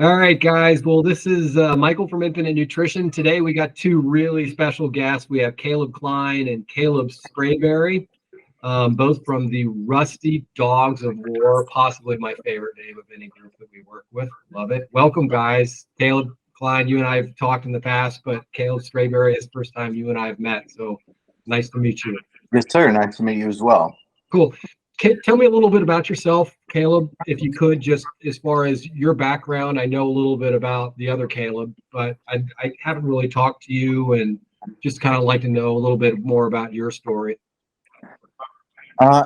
All right, guys. Well, this is Michael from Infinit Nutrition. Today we got two really special guests. We have Caleb Cline and Caleb Sprayberry, both from the Rusty Dogs of War, possibly my favorite name of any group that we work with. Love it. Welcome, guys. Caleb Cline, you and I have talked in the past, but Caleb Sprayberry is the first time you and I have met. So nice to meet you. Yes, sir. Nice to meet you as well. Cool. Tell me a little bit about yourself, Caleb, if you could, just as far as your background. I know a little bit about the other Caleb, but I haven't really talked to you, and just kind of like to know a little bit more about your story.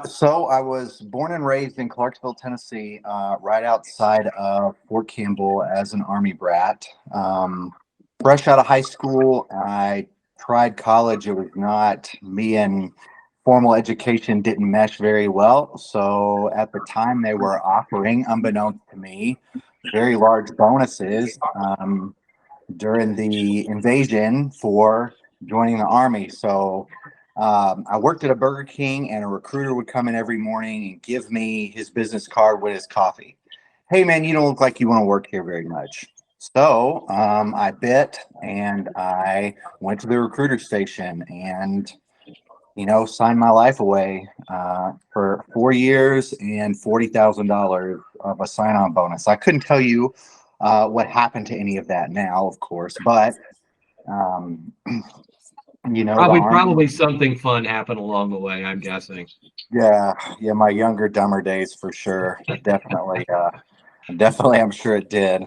So I was born and raised in Clarksville, Tennessee, right outside of Fort Campbell as an Army brat. Fresh out of high school, I tried college. It was not me, and formal education didn't mesh very well. So at the time they were offering, unbeknownst to me, very large bonuses during the invasion for joining the Army. So I worked at a Burger King, and a recruiter would come in every morning and give me his business card with his coffee. Hey, man, you don't look like you want to work here very much. So I bit, and I went to the recruiter station and, signed my life away for 4 years and $40,000 of a sign-on bonus. I couldn't tell you what happened to any of that now, of course, but Probably something fun happened along the way, I'm guessing. Yeah, my younger, dumber days for sure. Definitely, I'm sure it did.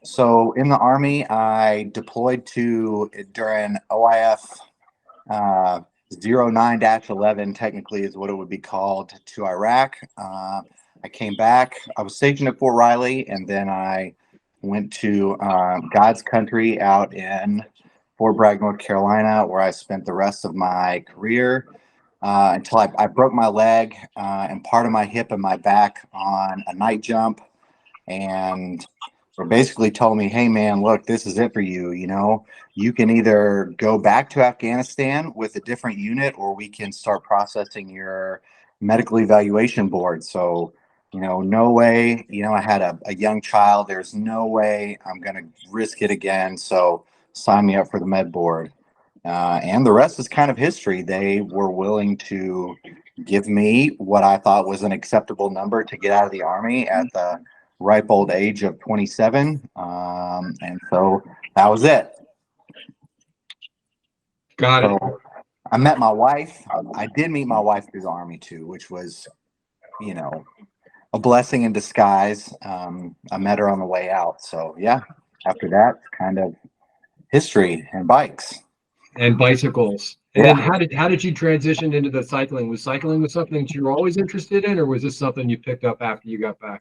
So in the Army, I deployed during OIF 09-11, technically is what it would be called, to Iraq. I came back. I was stationed at Fort Riley, and then I went to God's country out in Fort Bragg, North Carolina, where I spent the rest of my career until I broke my leg and part of my hip and my back on a night jump. And they basically told me, hey, man, look, this is it for you. You can either go back to Afghanistan with a different unit, or we can start processing your medical evaluation board. So, no way, I had a young child. There's no way I'm going to risk it again. So sign me up for the med board. And the rest is kind of history. They were willing to give me what I thought was an acceptable number to get out of the Army at the ripe old age of 27. And so that was it. Got it. I met my wife. I did meet my wife through the Army too, which was, a blessing in disguise. I met her on the way out. So yeah, after that, kind of history and bikes. And bicycles. And then how did you transition into the cycling? Was cycling something that you were always interested in, or was this something you picked up after you got back?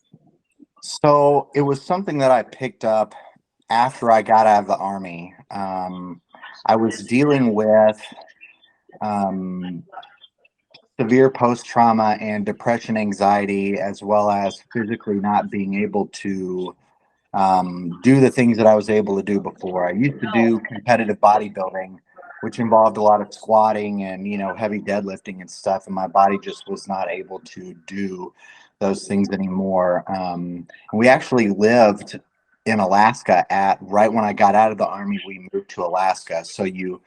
So it was something that I picked up after I got out of the Army. I was dealing with severe post-trauma and depression, anxiety, as well as physically not being able to do the things that I was able to do before. I used to do competitive bodybuilding, which involved a lot of squatting and, heavy deadlifting and stuff. And my body just was not able to do those things anymore. We actually lived in Alaska right when I got out of the Army. We moved to Alaska. So you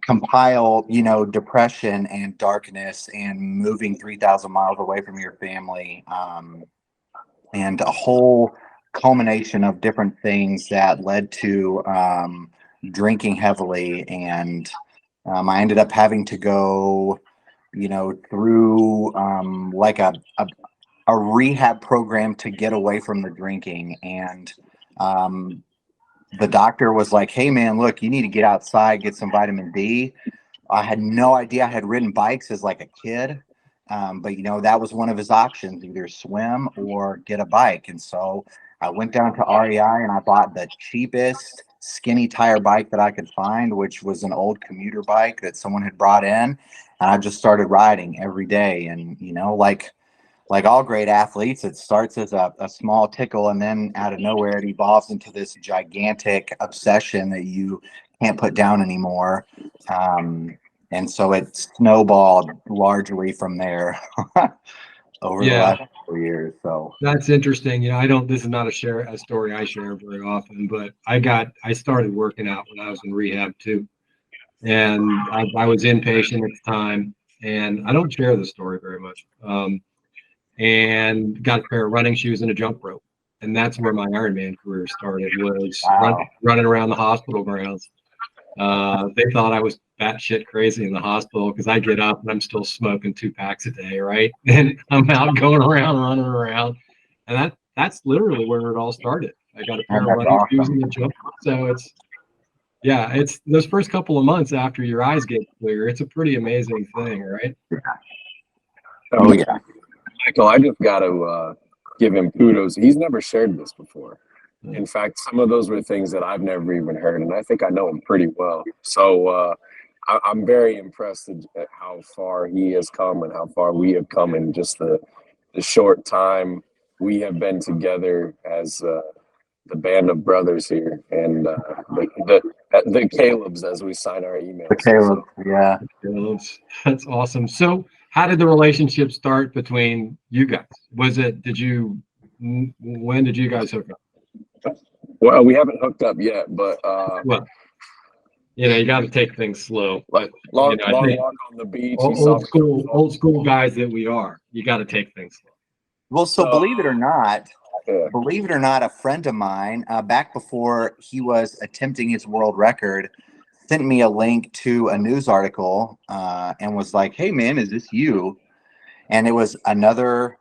compile, depression and darkness and moving 3,000 miles away from your family, and a whole culmination of different things that led to drinking heavily. And I ended up having to go, through like a rehab program to get away from the drinking. And the doctor was like, hey, man, look, you need to get outside, get some vitamin D. I had no idea. I had ridden bikes as like a kid. But, that was one of his options, either swim or get a bike. And so I went down to REI and I bought the cheapest skinny tire bike that I could find, which was an old commuter bike that someone had brought in. And I just started riding every day. And, like all great athletes, it starts as a small tickle, and then out of nowhere, it evolves into this gigantic obsession that you can't put down anymore. And so it snowballed largely from there over the last 4 for years. So That's interesting. this is not a story I share very often, but I started working out when I was in rehab too. And I was inpatient at the time, and I don't share the story very much. And got a pair of running shoes and a jump rope. And that's where my Ironman career started, was wow. running around the hospital grounds. They thought I was batshit crazy in the hospital because I get up and I'm still smoking 2 packs a day, right? And I'm out going around, running around. And that's literally where it all started. I got a pair of That's running shoes awesome. and a jump rope. So it's those first couple of months after your eyes get clear, it's a pretty amazing thing, right? Oh yeah. Michael, I just got to give him kudos. He's never shared this before. In fact, some of those were things that I've never even heard, and I think I know him pretty well. So I'm very impressed at how far he has come and how far we have come in just the short time we have been together as the band of brothers here, and the Calebs, as we sign our emails. The Caleb, yeah. That's awesome. So how did the relationship start between you guys? When did you guys hook up? Well, we haven't hooked up yet, but Well, you got to take things slow. like long walk on the beach. Old school guys that we are, you got to take things slow. Well, so believe it or not, a friend of mine, back before he was attempting his world record, sent me a link to a news article and was like, "Hey man, is this you?" And it was another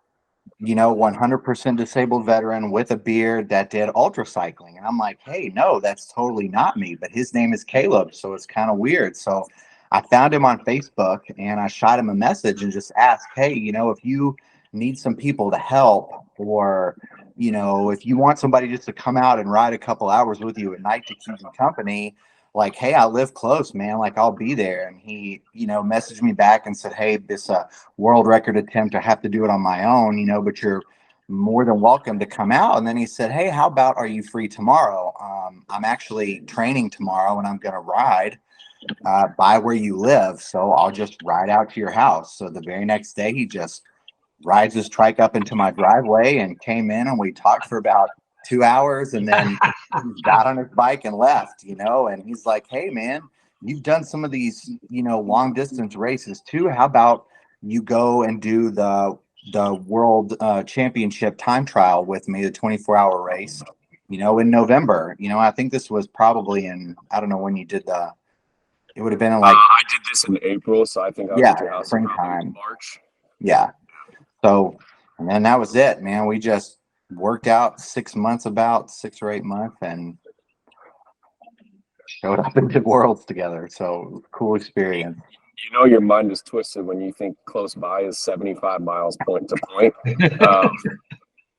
100% disabled veteran with a beard that did ultracycling. And I'm like, "Hey, no, that's totally not me." But his name is Caleb, so it's kind of weird. So I found him on Facebook and I shot him a message and just asked, "Hey, if you need some people to help, or if you want somebody just to come out and ride a couple hours with you at night to keep you company, like, hey, I live close, man, like I'll be there." And he messaged me back and said, "Hey, this world record attempt, I have to do it on my own, but you're more than welcome to come out." And then he said, "Hey, how about, are you free tomorrow? I'm actually training tomorrow and I'm gonna ride by where you live, so I'll just ride out to your house." So the very next day he just rides his trike up into my driveway and came in, and we talked for about 2 hours, and then got on his bike and left, and he's like, "Hey man, you've done some of these, long distance races too. How about you go and do the world championship time trial with me, the 24-hour race, in November." I think this was probably I don't know when you did it would have been in like, I did this in April, so I think I was at your house springtime, in March. Yeah. So, and then that was it, man. We just worked out 6 months, about 6 or 8 months, and showed up and did worlds together. So cool experience. Your mind is twisted when you think close by is 75 miles point to point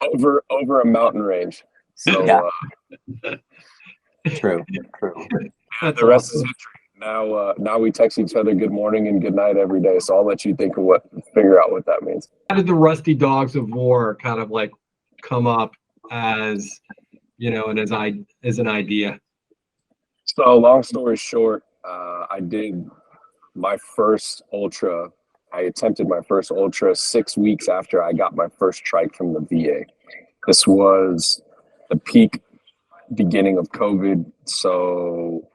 over a mountain range. So yeah. True. The rest is history. Now we text each other good morning and good night every day. So I'll let you figure out what that means. How did the Rusty Dogs of War kind of like come up as, and as an idea? So long story short, I did my first ultra. I attempted my first ultra 6 weeks after I got my first trike from the VA. This was the peak beginning of COVID. So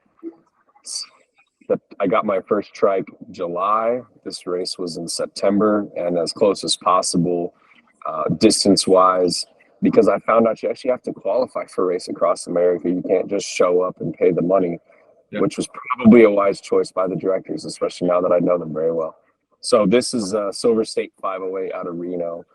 I got my first trike July. This race was in September, and as close as possible distance-wise, because I found out you actually have to qualify for a race across America. You can't just show up and pay the money, which was probably a wise choice by the directors, especially now that I know them very well. So this is Silver State 508 out of Reno.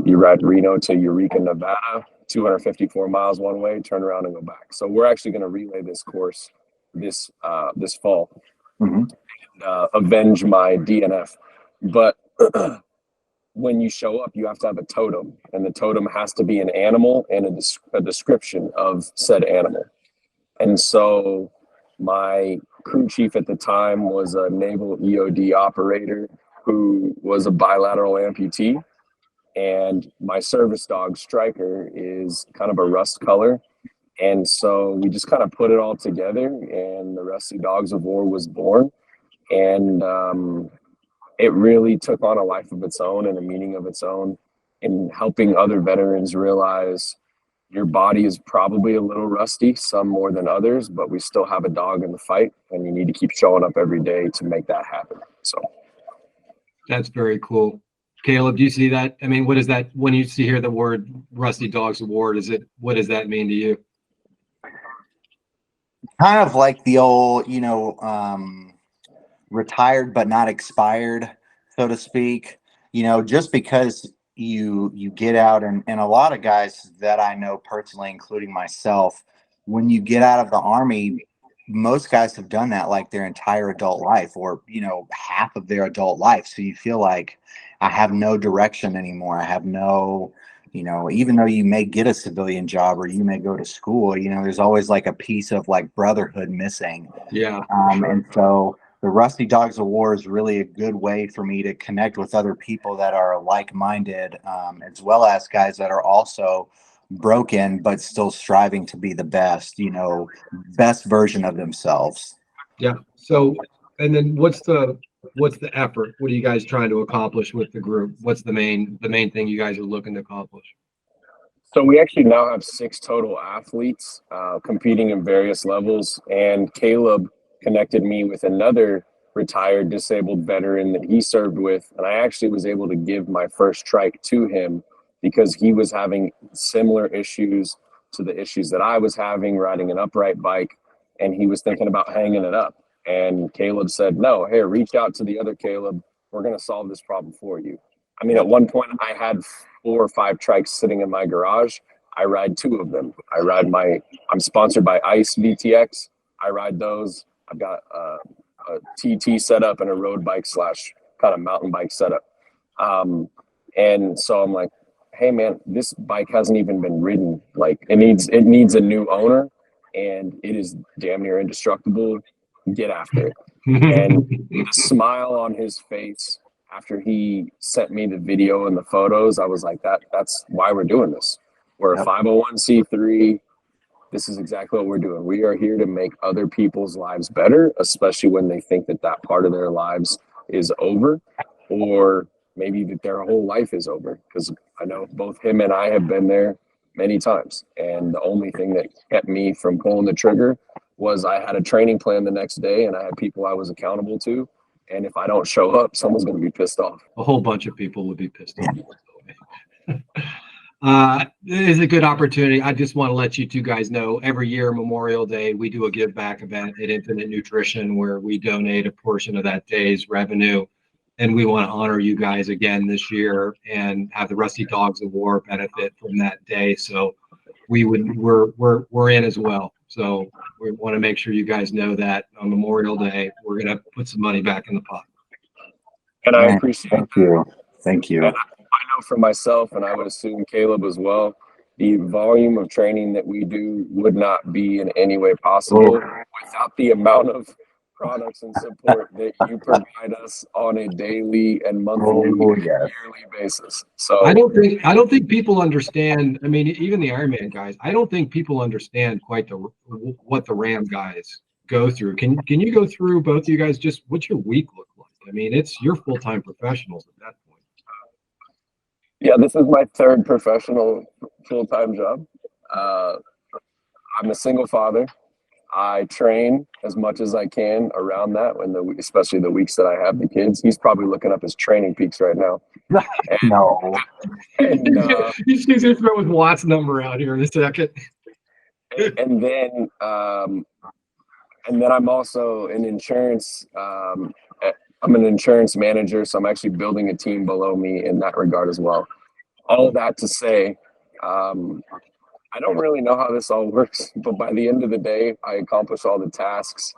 You ride Reno to Eureka, Nevada, 254 miles one way, turn around and go back. So we're actually going to relay this course this fall, and avenge my DNF. But when you show up, you have to have a totem, and the totem has to be an animal and a description of said animal. And so my crew chief at the time was a naval EOD operator who was a bilateral amputee, and my service dog Striker is kind of a rust color. And so we just kind of put it all together, and the Rusty Dogs of War was born. And it really took on a life of its own and a meaning of its own. in helping other veterans realize your body is probably a little rusty, some more than others, but we still have a dog in the fight, and you need to keep showing up every day to make that happen. So That's very cool. Caleb, do you see that? I mean, what is that when you see hear the word Rusty Dogs Award? What does that mean to you? Kind of like the old, retired but not expired, so to speak. Just because you get out, and a lot of guys that I know personally, including myself, when you get out of the Army, most guys have done that like their entire adult life, or half of their adult life. So you feel like I have no direction anymore. I have no, even though you may get a civilian job or you may go to school, there's always like a piece of like brotherhood missing. Yeah. And so the Rusty Dogs of War is really a good way for me to connect with other people that are like-minded, as well as guys that are also broken but still striving to be the best, best version of themselves. Yeah. So, and then what's the effort? What are you guys trying to accomplish with the group? What's the main thing you guys are looking to accomplish? So we actually now have 6 total athletes competing in various levels, and Caleb connected me with another retired disabled veteran that he served with, and I actually was able to give my first trike to him because he was having similar issues to the issues that I was having riding an upright bike, and he was thinking about hanging it up. And Caleb said, no, hey, reach out to the other Caleb. We're going to solve this problem for you. I mean, at one point I had 4 or 5 trikes sitting in my garage. I ride 2 of them. I'm sponsored by ICE VTX. I ride those. I've got a TT setup and a road bike / kind of mountain bike setup. And so I'm like, hey man, this bike hasn't even been ridden. Like it needs a new owner, and it is damn near indestructible. Get after it. And the smile on his face after he sent me the video and the photos, I was like, that's why we're doing this. We're a 501c3. This is exactly what we're doing. We are here to make other people's lives better, especially when they think that part of their lives is over, or maybe that their whole life is over. Because I know both him and I have been there many times. And the only thing that kept me from pulling the trigger was I had a training plan the next day, and I had people I was accountable to. And if I don't show up, someone's going to be pissed off. A whole bunch of people would be pissed off. It is a good opportunity. I just want to let you 2 guys know, every year, Memorial Day, we do a give back event at Infinit Nutrition where we donate a portion of that day's revenue. And we want to honor you guys again this year and have the Rusty Dogs of War benefit from that day. So we're in as well. So we want to make sure you guys know that on Memorial Day, we're going to put some money back in the pot. And I appreciate that. Thank you. And I know for myself, and I would assume Caleb as well, the volume of training that we do would not be in any way possible without the amount of products and support that you provide us on a daily and monthly, yearly basis. So I don't think people understand. I mean, even the Ironman guys, I don't think people understand quite what the Ram guys go through. Can you go through, both of you guys, just what's your week look like? I mean, you're full-time professionals at that point. Yeah, this is my 3rd professional full-time job. I'm a single father. I train as much as I can around that, especially the weeks that I have the kids. He's probably looking up his training peaks right now. No. He's going to throw his Watts number out here in a second. And then I'm also an insurance. I'm an insurance manager, so I'm actually building a team below me in that regard as well. All of that to say, I don't really know how this all works, but by the end of the day, I accomplish all the tasks.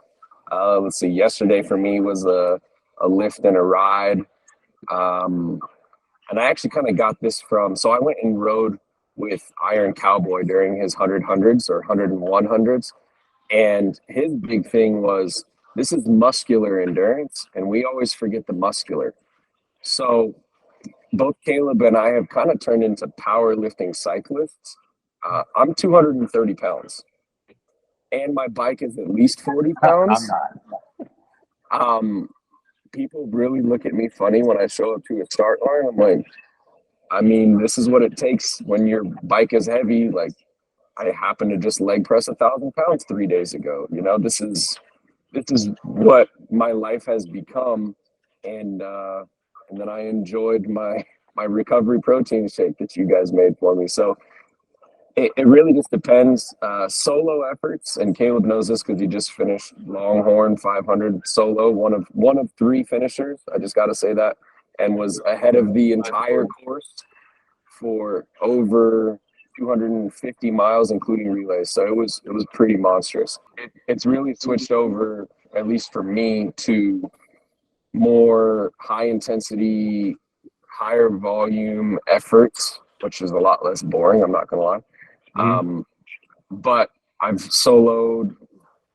Let's see, yesterday for me was a lift and a ride. And I actually kind of got this so I went and rode with Iron Cowboy during his 100/100s or 101/100s. And his big thing was, this is muscular endurance, and we always forget the muscular. So both Caleb and I have kind of turned into powerlifting cyclists. I'm 230 pounds, and my bike is at least 40 pounds. I'm not. People really look at me funny when I show up to a start line. I'm like, I mean, this is what it takes when your bike is heavy. Like, I happened to just leg press 1,000 pounds 3 days ago. You know, this is what my life has become, and then I enjoyed my recovery protein shake that you guys made for me. So it really just depends. Solo efforts, and Caleb knows this because he just finished Longhorn 500 solo, one of three finishers. I just got to say that, and was ahead of the entire course for over 250 miles, including relays. So it was pretty monstrous. It's really switched over, at least for me, to more high intensity, higher volume efforts, which is a lot less boring. I'm not gonna lie. But I've soloed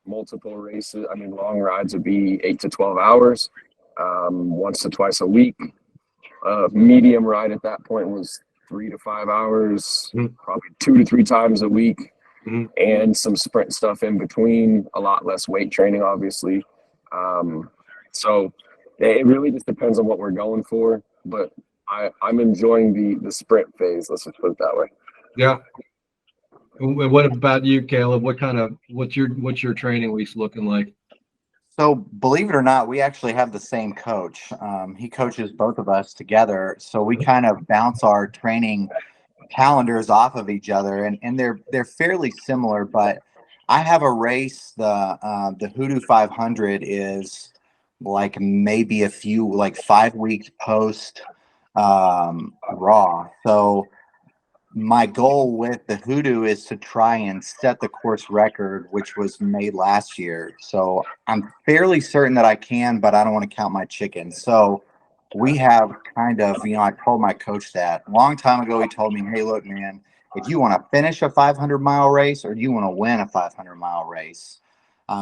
multiple races. I mean, long rides would be 8 to 12 hours, once to twice a week. Medium ride at that point was 3 to 5 hours, probably 2 to 3 times a week, and some sprint stuff in between. A lot less weight training, obviously. So it really just depends on what we're going for. But I'm enjoying the sprint phase. Let's just put it that way. Yeah. And what about you, Caleb? What's your training weeks looking like? So believe it or not, we actually have the same coach. He coaches both of us together. So we kind of bounce our training calendars off of each other, and they're fairly similar. But I have a race, the Hoodoo 500 is like maybe a few, like 5 weeks post Raw. So my goal with the Hoodoo is to try and set the course record, which was made last year. So I'm fairly certain that I can, but I don't want to count my chickens. So we have kind of, I told my coach that a long time ago. He told me, hey, look, man, if you want to finish a 500-mile race or do you want to win a 500-mile race?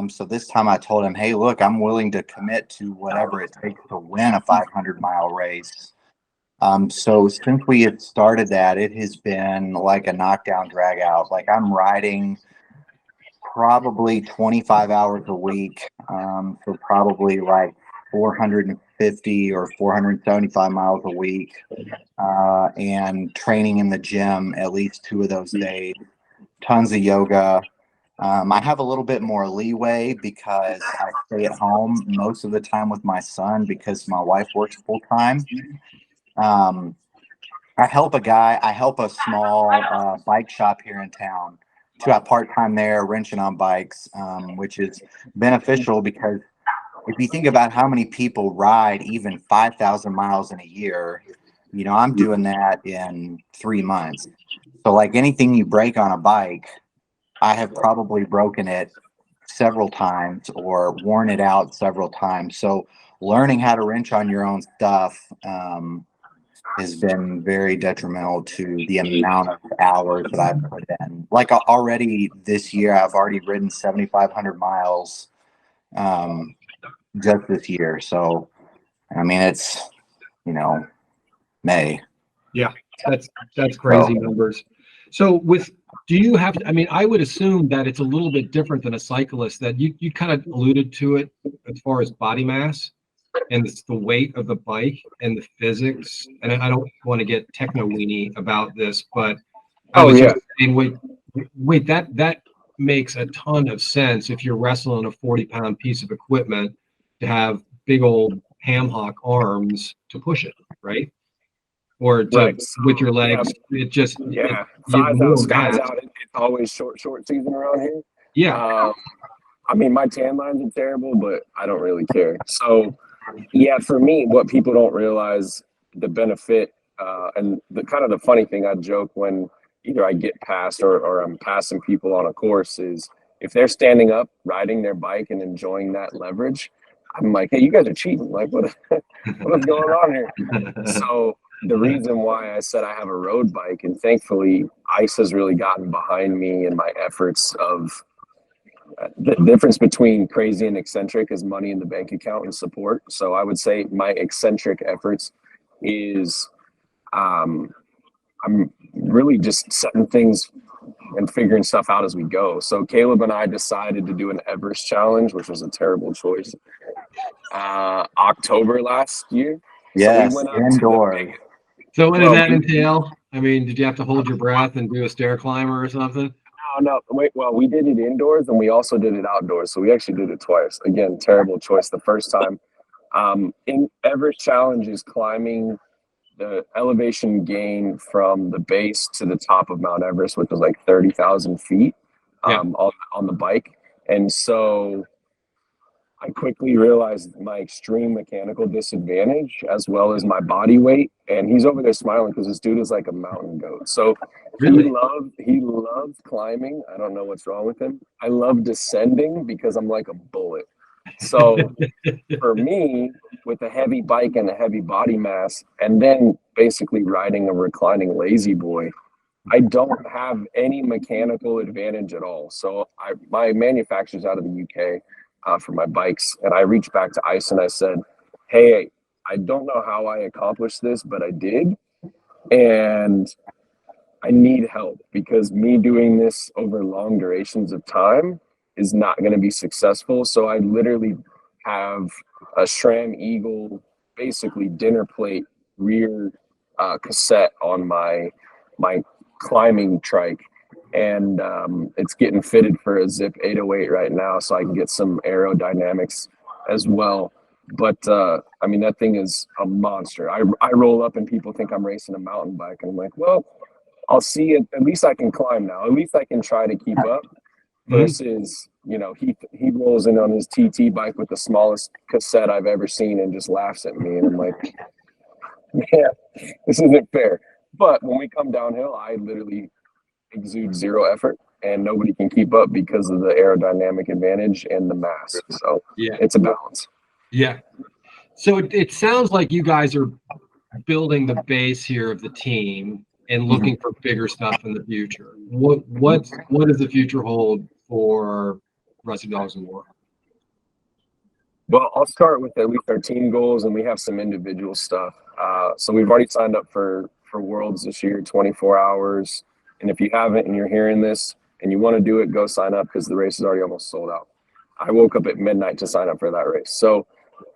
So this time I told him, hey, look, I'm willing to commit to whatever it takes to win a 500-mile race. So since we had started that, it has been like a knockdown drag out. Like I'm riding probably 25 hours a week, for probably like 450 or 475 miles a week, and training in the gym at least 2 of those days, tons of yoga. I have a little bit more leeway because I stay at home most of the time with my son because my wife works full time. I help a small bike shop here in town. Got part-time there, wrenching on bikes, which is beneficial because if you think about how many people ride even 5,000 miles in a year, I'm doing that in 3 months. So like anything you break on a bike, I have probably broken it several times or worn it out several times. So learning how to wrench on your own stuff, has been very detrimental to the amount of hours that I've put in. Like already this year, I've already ridden 7,500 miles, just this year. So, I mean, it's, May. Yeah, that's crazy numbers. So do you have to, I mean, I would assume that it's a little bit different than a cyclist, that you kind of alluded to it as far as body mass. And it's the weight of the bike and the physics. And I don't want to get techno-weenie about this, but I was just saying, wait, that makes a ton of sense if you're wrestling a 40-pound piece of equipment to have big old ham hock arms to push it, right? Or to, with your legs, it just, thighs out, skies out. It's always short season around here. Yeah. I mean, my tan lines are terrible, but I don't really care. So, yeah, for me, what people don't realize, the benefit, and the funny thing, I joke when either I get past or I'm passing people on a course, is if they're standing up, riding their bike and enjoying that leverage, I'm like, hey, you guys are cheating. Like, what is going on here? So the reason why I said I have a road bike, and thankfully ICE has really gotten behind me in my efforts of, the difference between crazy and eccentric is money in the bank account and support. So I would say my eccentric efforts is, I'm really just setting things and figuring stuff out as we go. So Caleb and I decided to do an Everest challenge, which was a terrible choice, October last year. Yes, so we went up indoors. So what did Well, that entail? I mean, did you have to hold your breath and do a stair climber or something? no, wait. Well, we did it indoors and we also did it outdoors. So we actually did it twice. Again, terrible choice the first time. In Everest Challenge is climbing the elevation gain from the base to the top of Mount Everest, which was like 30,000 feet Yeah. on the bike. And so I quickly realized my extreme mechanical disadvantage as well as my body weight. And he's over there smiling because this dude is like a mountain goat. So Really? he loves climbing. I don't know what's wrong with him. I love descending because I'm like a bullet. So for me, with a heavy bike and a heavy body mass, and then basically riding a reclining lazy boy, I don't have any mechanical advantage at all. So my manufacturer's out of the UK for my bikes, and I reached back to ICE and I said, "Hey, I don't know how I accomplished this, but I did, and I need help because me doing this over long durations of time is not going to be successful." So I literally have a SRAM Eagle, basically dinner plate rear cassette on my climbing trike, and it's getting fitted for a Zip 808 right now, so I can get some aerodynamics as well. But I mean, that thing is a monster. I roll up and people think I'm racing a mountain bike, and I'm like, well, I'll see it. At least I can climb now. At least I can try to keep up. Versus, he rolls in on his TT bike with the smallest cassette I've ever seen and just laughs at me, and I'm like, man, this isn't fair. But when we come downhill, I literally exude zero effort, and nobody can keep up because of the aerodynamic advantage and the mass. So Yeah. it's a balance. Yeah. So it sounds like you guys are building the base here of the team and looking for bigger stuff in the future. What does the future hold for Rusty Dogs and War? Well, I'll start with at least our team goals, and we have some individual stuff. So we've already signed up for Worlds this year, 24 hours. And if you haven't and you're hearing this and you want to do it, go sign up because the race is already almost sold out. I woke up at midnight to sign up for that race. So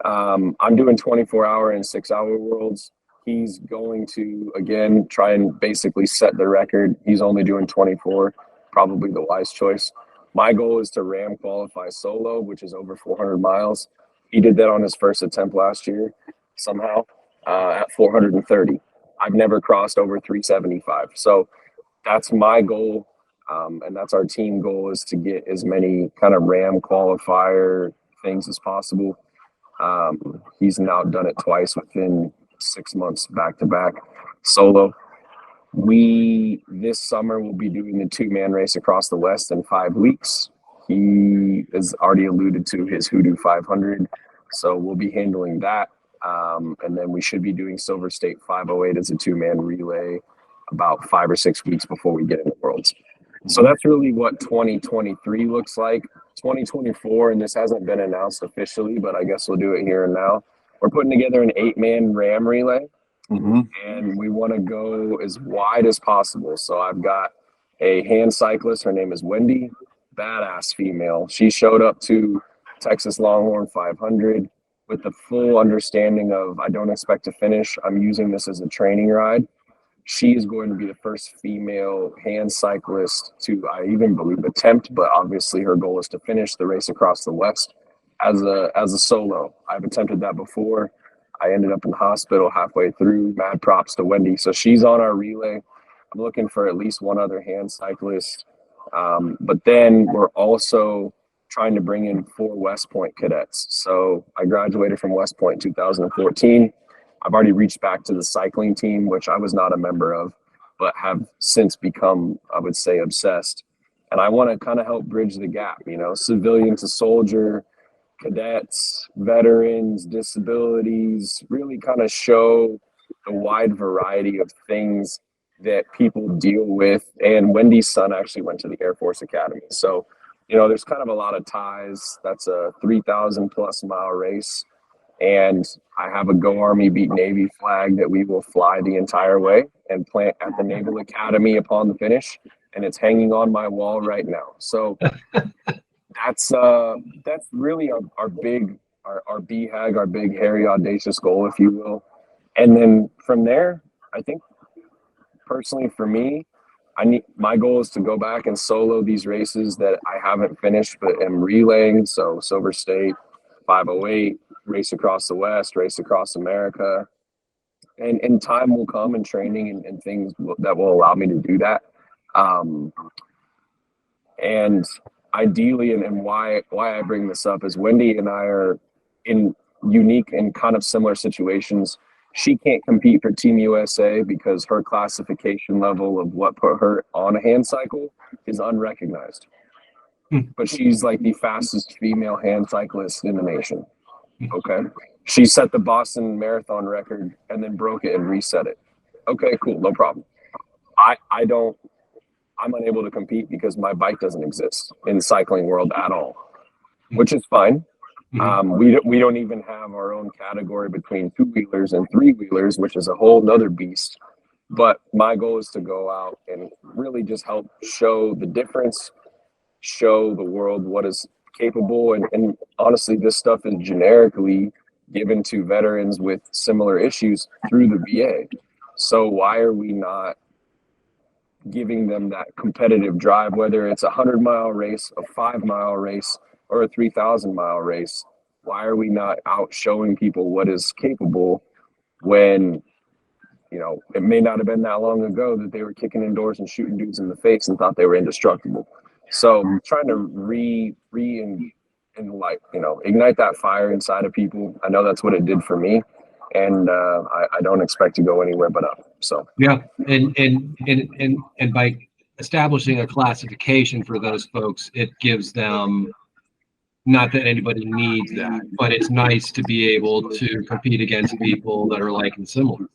I'm doing 24-hour and 6-hour Worlds. He's going to, again, try and basically set the record. He's only doing 24, probably the wise choice. My goal is to RAM qualify solo, which is over 400 miles. He did that on his first attempt last year, somehow, at 430. I've never crossed over 375. So that's my goal, and that's our team goal, is to get as many kind of RAM qualifier things as possible. He's now done it twice within 6 months back-to-back solo. This summer will be doing the 2-man race across the West in 5 weeks. He has already alluded to his Hoodoo 500, so we'll be handling that. And then we should be doing Silver State 508 as a 2-man relay about 5 or 6 weeks before we get into Worlds. So that's really what 2023 looks like. 2024, and this hasn't been announced officially, but I guess we'll do it here and now. We're putting together an 8-man RAM relay. And we want to go as wide as possible. So I've got a hand cyclist. Her name is Wendy, badass female. She showed up to Texas Longhorn 500 with the full understanding of, I don't expect to finish. I'm using this as a training ride. She is going to be the first female hand cyclist to, I even believe, attempt, but obviously her goal is to finish the race across the West as a solo. I've attempted that before. I ended up in the hospital halfway through. Mad props to Wendy. So she's on our relay. I'm looking for at least one other hand cyclist. But then we're also trying to bring in 4 West Point cadets. So I graduated from West Point in 2014. I've already reached back to the cycling team, which I was not a member of, but have since become, I would say, obsessed. And I want to kind of help bridge the gap, civilian to soldier, cadets, veterans, disabilities, really kind of show the wide variety of things that people deal with. And Wendy's son actually went to the Air Force Academy. So, there's kind of a lot of ties. That's a 3,000 plus mile race. And I have a Go Army Beat Navy flag that we will fly the entire way and plant at the Naval Academy upon the finish. And it's hanging on my wall right now. So that's really our big, our BHAG, our big, hairy, audacious goal, if you will. And then from there, I think personally for me, my goal is to go back and solo these races that I haven't finished but am relaying. So Silver State, 508, race across the West, race across America. And time will come and training and things that will allow me to do that. And ideally, and why I bring this up is Wendy and I are in unique and kind of similar situations. She can't compete for Team USA because her classification level of what put her on a hand cycle is unrecognized. But she's like the fastest female hand cyclist in the nation. Okay. She set the Boston Marathon record and then broke it and reset it. Okay, cool, no problem. I'm unable to compete because my bike doesn't exist in the cycling world at all, which is fine. We don't even have our own category between two-wheelers and three-wheelers, which is a whole nother beast. But my goal is to go out and really just help show the difference, show the world what is capable. And honestly, this stuff is generically given to veterans with similar issues through the VA. So why are we not giving them that competitive drive, whether it's a 100-mile race, a 5-mile race, or a 3,000-mile race? Why are we not out showing people what is capable when, you know, it may not have been that long ago that they were kicking indoors and shooting dudes in the face and thought they were indestructible? So trying to like, you know, ignite that fire inside of people. I know that's what it did for me. And I don't expect to go anywhere but up. So yeah, and by establishing a classification for those folks, it gives them, not that anybody needs that, but it's nice to be able to compete against people that are like and similar.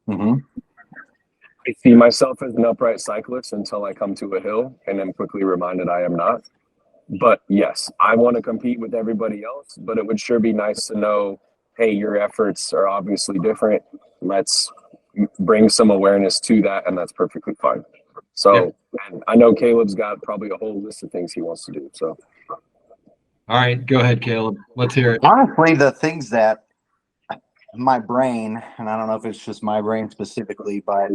I see myself as an upright cyclist until I come to a hill and am quickly reminded I am not. But yes, I want to compete with everybody else, but it would sure be nice to know, hey, your efforts are obviously different. Let's bring some awareness to that, and that's perfectly fine. So, and I know Caleb's got probably a whole list of things he wants to do. So, all right, go ahead, Caleb. Let's hear it. Honestly, the things that my brain, and I don't know if it's just my brain specifically, but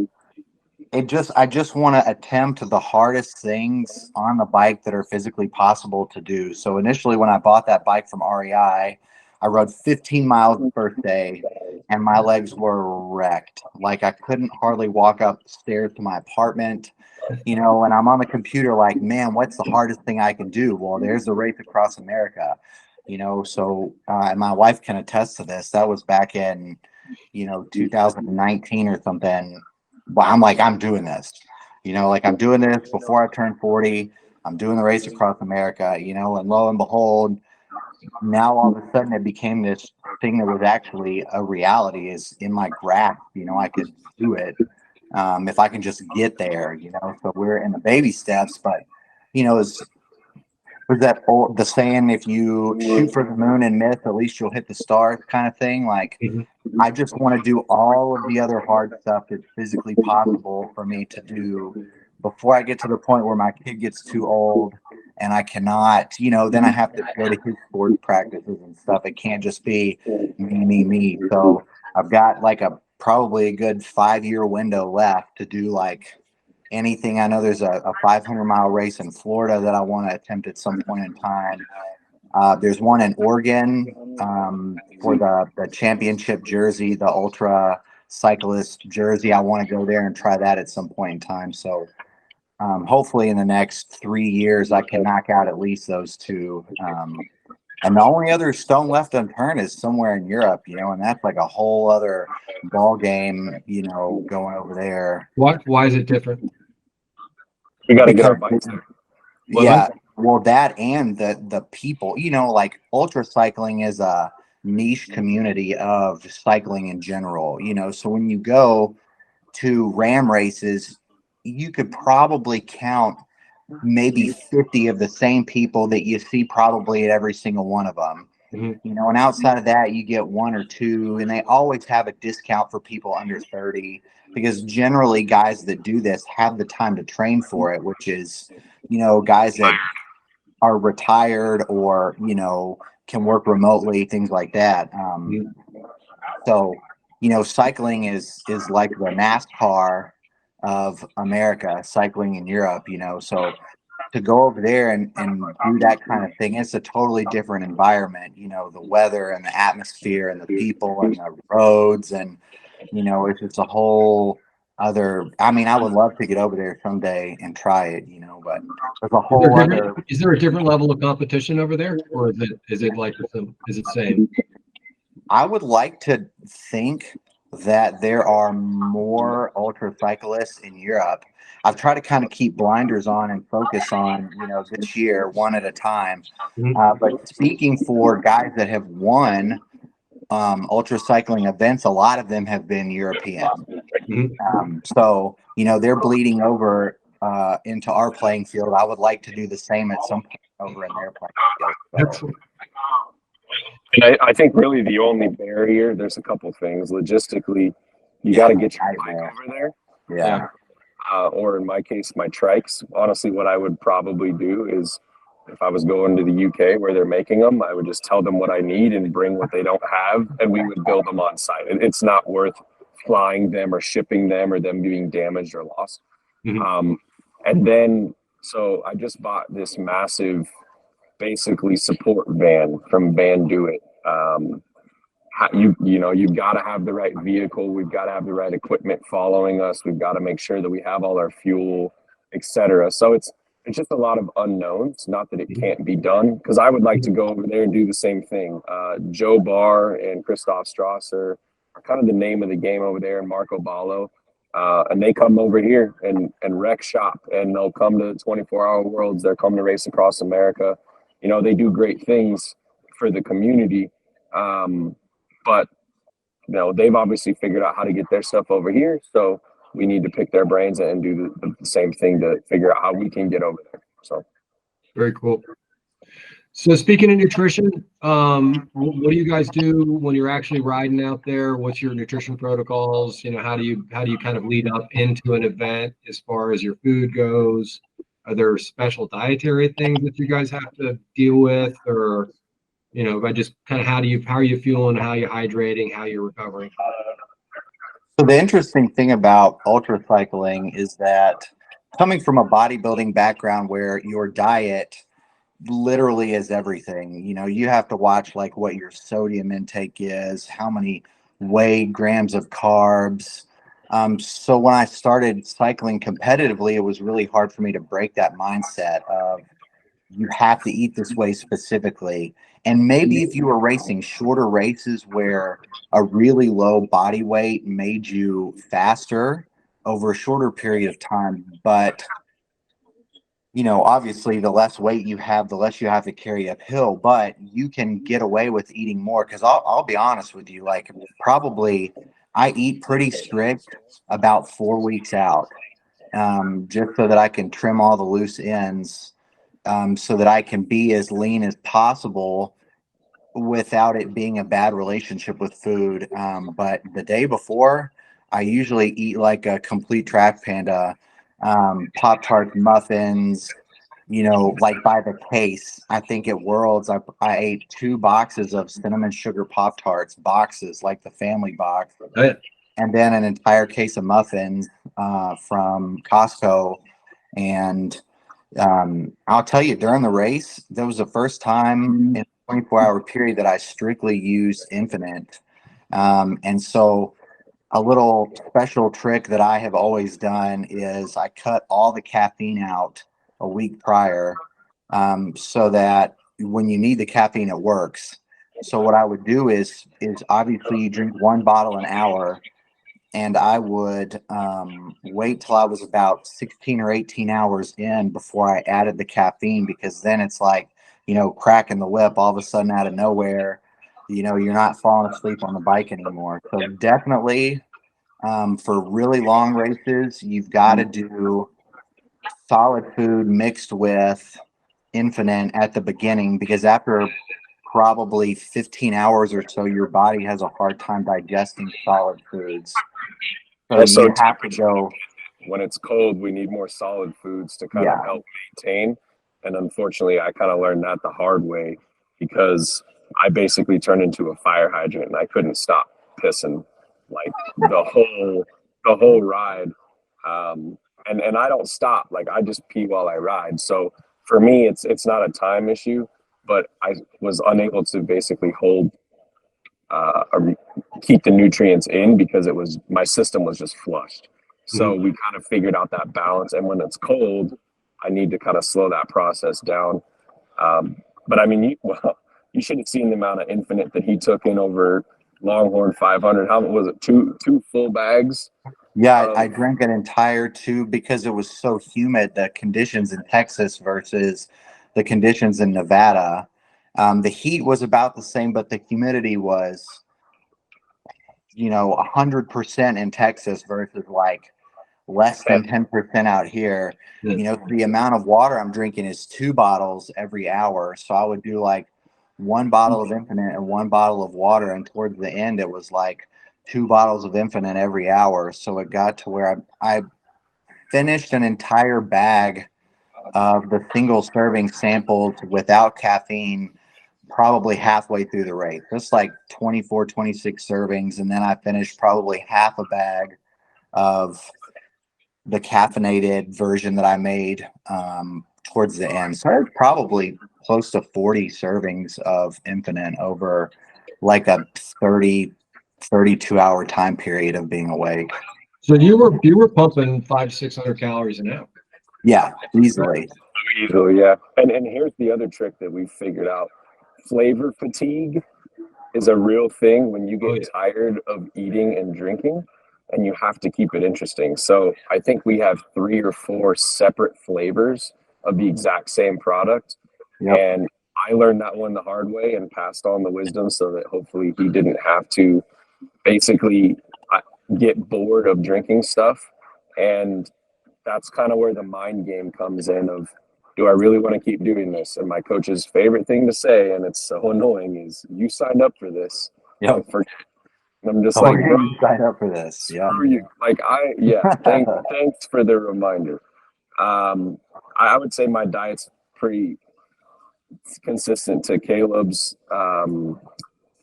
I just want to attempt the hardest things on the bike that are physically possible to do. So initially, when I bought that bike from REI, I rode 15 miles the first day and my legs were wrecked. Like I couldn't hardly walk upstairs to my apartment, you know, and I'm on the computer like, man, what's the hardest thing I can do? Well, there's the race across America, you know, so and my wife can attest to this. That was back in, you know, 2019 or something. Well, I'm like, I'm doing this, you know, like I'm doing this before I turn 40. I'm doing the race across America, you know, and lo and behold, now all of a sudden it became this thing that was actually a reality, is in my grasp. You know, I could do it if I can just get there, you know. So we're in the baby steps, but you know, was that old, the saying, if you shoot for the moon and miss, at least you'll hit the stars kind of thing. Like I just want to do all of the other hard stuff that's physically possible for me to do before I get to the point where my kid gets too old and I cannot, you know, then I have to go to his sports practices and stuff. It can't just be me. So I've got like probably a good 5-year window left to do like anything. I know there's a 500-mile race in Florida that I want to attempt at some point in time. There's one in Oregon for the championship jersey, the ultra cyclist jersey. I want to go there and try that at some point in time. So hopefully in the next 3 years, I can knock out at least those two. And the only other stone left unturned is somewhere in Europe, you know, and that's like a whole other ball game, you know, going over there. Why is it different? we got to get our bikes there. Yeah, well, that and the people, you know, like ultra cycling is a niche community of cycling in general, you know. So when you go to ram races, you could probably count maybe 50 of the same people that you see probably at every single one of them. You know, and outside of that, you get one or two, and they always have a discount for people under 30, because generally guys that do this have the time to train for it, which is, you know, guys that are retired or, you know, can work remotely, things like that. So, cycling is like the NASCAR of America, cycling in Europe, so to go over there and do that kind of thing, it's a totally different environment, the weather and the atmosphere and the people and the roads. And, it's just a whole other, I mean, I would love to get over there someday and try it, but there's a whole other. Is there a different level of competition over there, or is it like is it same? I would like to think that there are more ultracyclists in Europe. I've tried to kind of keep blinders on and focus on, this year, one at a time. But speaking for guys that have won ultracycling events, a lot of them have been European. So, they're bleeding over into our playing field. I would like to do the same at some point over in their playing field. So. And I think really the only barrier, there's a couple things. Logistically, you got to get your bike over there. Yeah. Or in my case, my trikes. Honestly, what I would probably do is if I was going to the UK where they're making them, I would just tell them what I need and bring what they don't have, and we would build them on site. It's not worth flying them or shipping them or them being damaged or lost. And then, so I just bought this massive, basically support van from Van Do It. You've got to have the right vehicle. We've got to have the right equipment following us. We've got to make sure that we have all our fuel, etc. So it's just a lot of unknowns. Not that it can't be done, because I would like to go over there and do the same thing. Joe Barr and Christoph Strasser are kind of the name of the game over there, and Marco Ballo. And they come over here and wreck shop, and they'll come to 24-hour worlds. They're coming to race across America. They do great things for the community. But they've obviously figured out how to get their stuff over here. So we need to pick their brains and do the same thing to figure out how we can get over there. So very cool. So speaking of nutrition, what do you guys do when you're actually riding out there? What's your nutrition protocols? How do you kind of lead up into an event as far as your food goes? Are there special dietary things that you guys have to deal with, or by just kind of how are you feeling, how you're hydrating, how you're recovering? So the interesting thing about ultracycling is that coming from a bodybuilding background where your diet literally is everything, you have to watch like what your sodium intake is, how many grams of carbs. So when I started cycling competitively, it was really hard for me to break that mindset of you have to eat this way specifically. And maybe if you were racing shorter races where a really low body weight made you faster over a shorter period of time, but obviously the less weight you have, the less you have to carry uphill, but you can get away with eating more. Cause I'll be honest with you, like probably I eat pretty strict about 4 weeks out, just so that I can trim all the loose ends, so that I can be as lean as possible without it being a bad relationship with food. But the day before, I usually eat like a complete trash panda, Pop-Tarts, muffins, like by the case. I think at Worlds, I ate 2 boxes of cinnamon sugar Pop-Tarts, boxes like the family box, and then an entire case of muffins from Costco. And I'll tell you, during the race, that was the first time in a 24-hour period that I strictly used Infinit. And so a little special trick that I have always done is I cut all the caffeine out a week prior, so that when you need the caffeine, it works. So what I would do is obviously you drink 1 bottle an hour, and I would wait till I was about 16 or 18 hours in before I added the caffeine, because then it's like, cracking the whip all of a sudden out of nowhere. You're not falling asleep on the bike anymore. So definitely for really long races, you've got to do solid food mixed with Infinite at the beginning, because after probably 15 hours or so, your body has a hard time digesting solid foods. So also, you have to go. When it's cold, we need more solid foods to kind of help maintain. And unfortunately, I kind of learned that the hard way, because I basically turned into a fire hydrant and I couldn't stop pissing. like the whole ride. And I don't stop. Like I just pee while I ride. So for me, it's not a time issue, but I was unable to basically hold or keep the nutrients in because my system was just flushed. So we kind of figured out that balance. And when it's cold, I need to kind of slow that process down. But I mean, you should have seen the amount of Infinite that he took in over Longhorn 500. How was it? Two full bags? Yeah, I drank an entire tube because it was so humid, the conditions in Texas versus the conditions in Nevada. The heat was about the same, but the humidity was, 100% in Texas versus like less than 10% out here. The amount of water I'm drinking is 2 bottles every hour. So I would do like 1 bottle of Infinite and 1 bottle of water. And towards the end, it was like 2 bottles of Infinite every hour. So it got to where I finished an entire bag of the single serving samples without caffeine probably halfway through the race. Just like 24, 26 servings. And then I finished probably half a bag of the caffeinated version that I made towards the end. So I was probably close to 40 servings of Infinite over like a 32 hour time period of being awake. So you were pumping 500-600 calories an hour. Yeah, easily. Easily, yeah. And here's the other trick that we figured out. Flavor fatigue is a real thing when you get tired of eating and drinking and you have to keep it interesting. So I think we have 3 or 4 separate flavors of the exact same product. Yep. And I learned that one the hard way and passed on the wisdom so that hopefully he didn't have to basically get bored of drinking stuff. And that's kind of where the mind game comes in of, do I really want to keep doing this? And my coach's favorite thing to say, and it's so annoying, is you signed up for this. Yeah. I'm just like, bro, you signed up for this. Yeah. you. Like thanks for the reminder. I would say my diet's pretty consistent to Caleb's.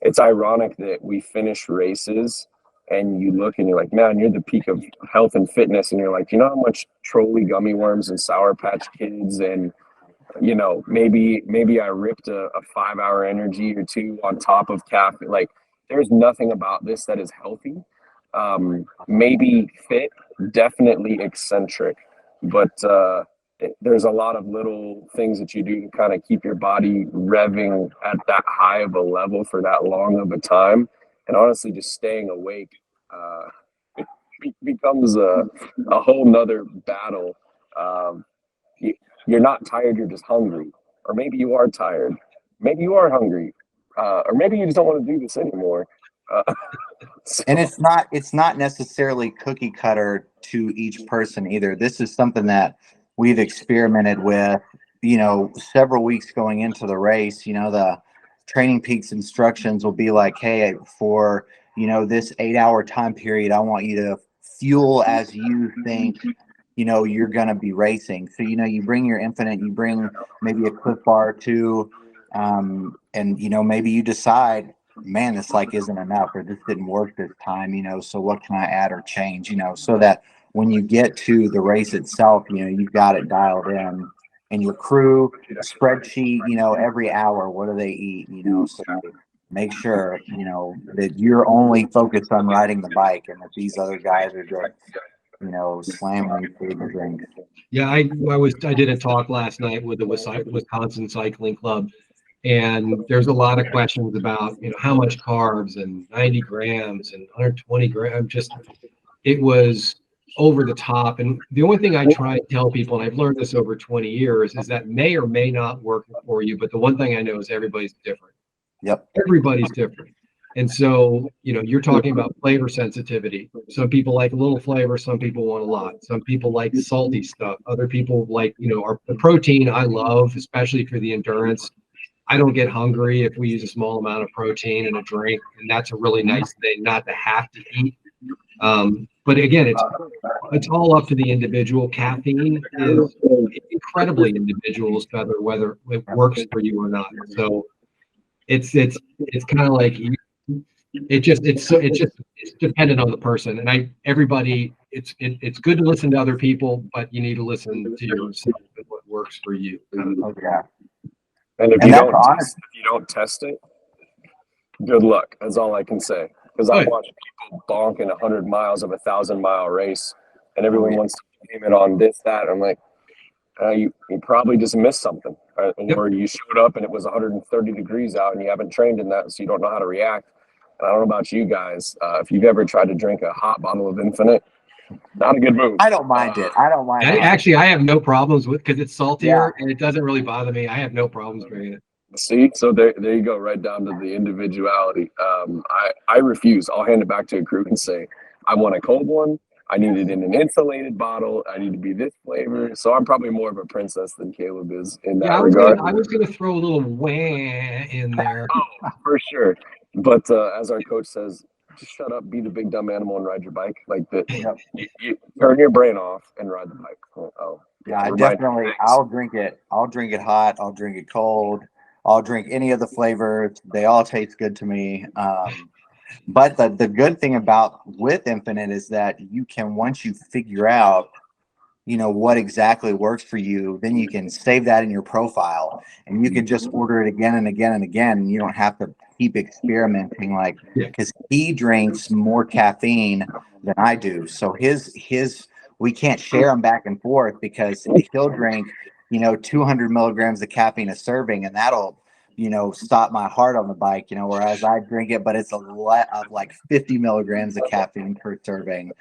It's ironic that we finish races and you look and you're like, man, you're the peak of health and fitness. And you're like, you know how much Trolley gummy worms and Sour Patch Kids and, maybe I ripped a 5-hour energy or 2 on top of caffeine. Like, there's nothing about this that is healthy. Maybe fit, definitely eccentric, but there's a lot of little things that you do to kind of keep your body revving at that high of a level for that long of a time. And honestly, just staying awake it becomes a whole nother battle. You're not tired, you're just hungry. Or maybe you are tired. Maybe you are hungry. Or maybe you just don't want to do this anymore. And it's not necessarily cookie cutter to each person either. This is something that we've experimented with, several weeks going into the race. The Training Peaks instructions will be like, hey, for this 8-hour time period, I want you to fuel as you think you're gonna be racing. So you bring your Infinite, you bring maybe a Cliff Bar or 2, and maybe you decide, man, this isn't enough, or this didn't work this time, so what can I add or change, so that when you get to the race itself, you've got it dialed in. And your crew, a spreadsheet, every hour, what do they eat, so make sure, that you're only focused on riding the bike and that these other guys are just, slamming food and drinks. Yeah, I did a talk last night with the Wisconsin Cycling Club, and there's a lot of questions about, how much carbs and 90 grams and 120 grams. It was over the top. And the only thing I try and tell people, and I've learned this over 20 years, is that may or may not work for you. But the one thing I know is everybody's different. Yep. Everybody's different. And so, you're talking about flavor sensitivity. Some people like a little flavor. Some people want a lot. Some people like salty stuff. Other people like, the protein I love, especially for the endurance. I don't get hungry if we use a small amount of protein in a drink. And that's a really nice thing, not to have to eat. But again, it's all up to the individual. Caffeine is incredibly individual as to whether it works for you or not. So it's kind of like it's dependent on the person, and everybody. It's good to listen to other people, but you need to listen to yourself and what works for you. Oh yeah. And if you don't test it, good luck. That's all I can say. Because I watch people bonking 100 miles of a 1,000-mile race, and everyone wants to blame it on this, that. I'm like, you probably just missed something, or you showed up and it was 130 degrees out, and you haven't trained in that, so you don't know how to react. And I don't know about you guys. If you've ever tried to drink a hot bottle of Infinit, not a good move. I don't mind it. I don't mind it. Actually, I have no problems with, because it's saltier and it doesn't really bother me. I have no problems drinking it. See, so there you go, right down to the individuality. I refuse. I'll hand it back to a crew and say, I want a cold one. I need it in an insulated bottle. I need to be this flavor. So I'm probably more of a princess than Caleb is in that regard. I was gonna throw a little wah in there. Oh, for sure. But as our coach says, just shut up, be the big dumb animal, and ride your bike. Like that. You turn your brain off and ride the bike. Oh, yeah, I definitely. I'll drink it. I'll drink it hot. I'll drink it cold. I'll drink any of the flavors. They all taste good to me. But the good thing about with Infinit is that you can, once you figure out, what exactly works for you, then you can save that in your profile, and you can just order it again and again and again. And you don't have to keep experimenting, because he drinks more caffeine than I do. So we can't share them back and forth, because he'll drink 200 milligrams of caffeine a serving, and that'll stop my heart on the bike, whereas I drink it, but it's a lot of like 50 milligrams of caffeine per serving,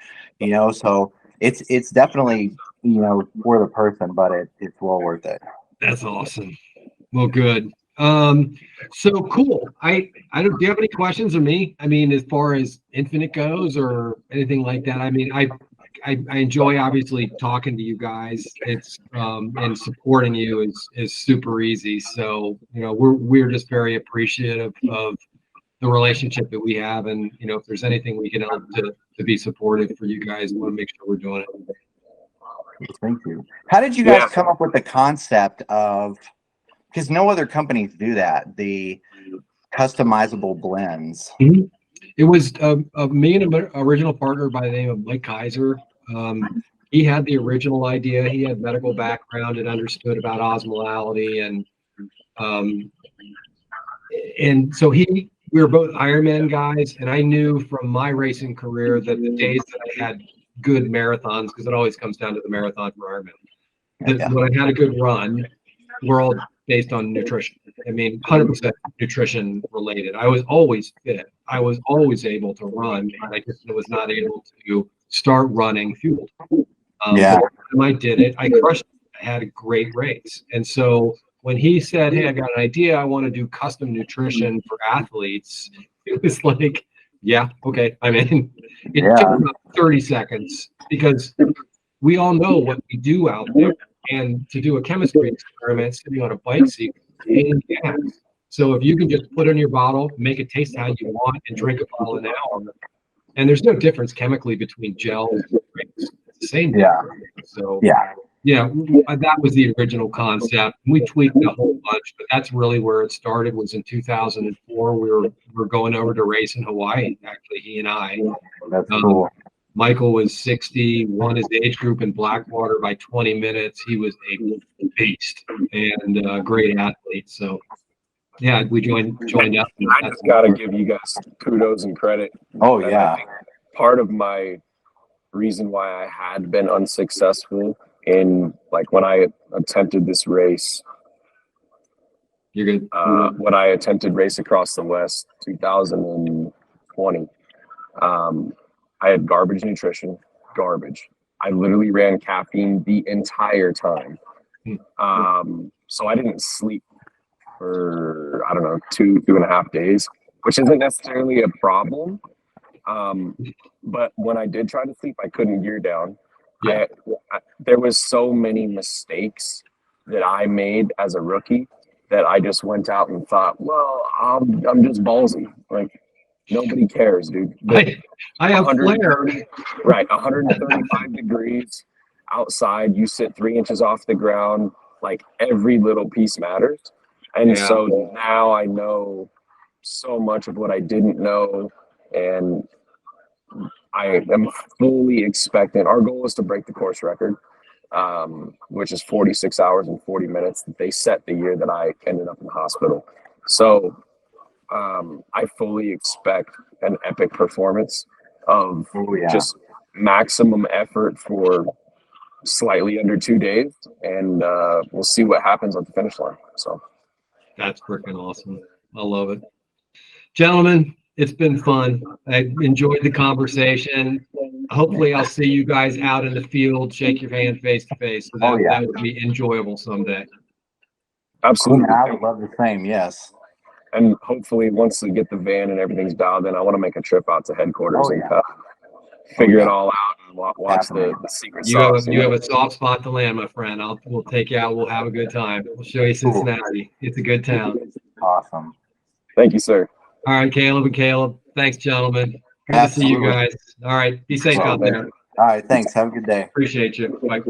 so it's definitely for the person, but it's well worth it. That's awesome. Well, good. So cool. I don't. Do you have any questions of me? I mean, as far as Infinit goes or anything like that? I mean, I enjoy obviously talking to you guys. It's and supporting you is super easy. So we're just very appreciative of the relationship that we have, and if there's anything we can help to be supportive for you guys, we want to make sure we're doing it. Thank you. How did you guys come up with the concept of, because no other companies do that, the customizable blends? Mm-hmm. It was me and an original partner by the name of Mike Kaiser. He had the original idea. He had medical background and understood about osmolality, and so we were both Ironman guys, and I knew from my racing career that the days that I had good marathons, because it always comes down to the marathon for Ironman, that when I had a good run, were all based on nutrition. I mean, 100% nutrition related. I was always fit. I was always able to run, and I just was not able to start running fueled. But when I did it, I crushed it. I had a great race. And so when he said, hey, I got an idea, I want to do custom nutrition for athletes, it was like, yeah, okay. I mean, it took about 30 seconds, because we all know what we do out there. And to do a chemistry experiment sitting on a bike seat, so if you can just put it in your bottle, make it taste how you want, and drink a bottle an hour, and there's no difference chemically between gels and drinks. It's the same. So that was the original concept. We tweaked a whole bunch, but that's really where it started. Was in 2004. We were going over to race in Hawaii. Actually, he and I. That's cool. Michael was 60, won his age group in Blackwater by 20 minutes. He was a beast and a great athlete. So, yeah, we joined up. I just got to give you guys kudos and credit. Oh, yeah. I think part of my reason why I had been unsuccessful in, like, when I attempted this race. You're good. When I attempted Race Across the West 2020, I had garbage nutrition, garbage. I literally ran caffeine the entire time. So I didn't sleep for, I don't know, 2.5 days, which isn't necessarily a problem. But when I did try to sleep, I couldn't gear down. There was so many mistakes that I made as a rookie that I just went out and thought, well, I'm just ballsy. Like, nobody cares, dude. I have flair. Right, 135 degrees outside. You sit 3 inches off the ground. Like, every little piece matters. And so now I know so much of what I didn't know And I am fully expecting, our goal is to break the course record, which is 46 hours and 40 minutes that they set the year that I ended up in the hospital. So I fully expect an epic performance of just maximum effort for slightly under 2 days, and we'll see what happens at the finish line. So that's freaking awesome. I love it. Gentlemen, it's been fun. I enjoyed the conversation. Hopefully I'll see you guys out in the field, shake your hand face to face. So that would be enjoyable someday. Absolutely. Cool, I would love the same, yes. And hopefully once we get the van and everything's dialed in, I want to make a trip out to headquarters and figure it all out and watch the secret sauce. You have a soft spot to land, my friend. We'll take you out. We'll have a good time. We'll show you Cincinnati. It's a good town. Awesome. Thank you, sir. All right, Caleb and Caleb. Thanks, gentlemen. Good to see you guys. All right. Be safe out there. All right. Thanks. Have a good day. Appreciate you. Bye.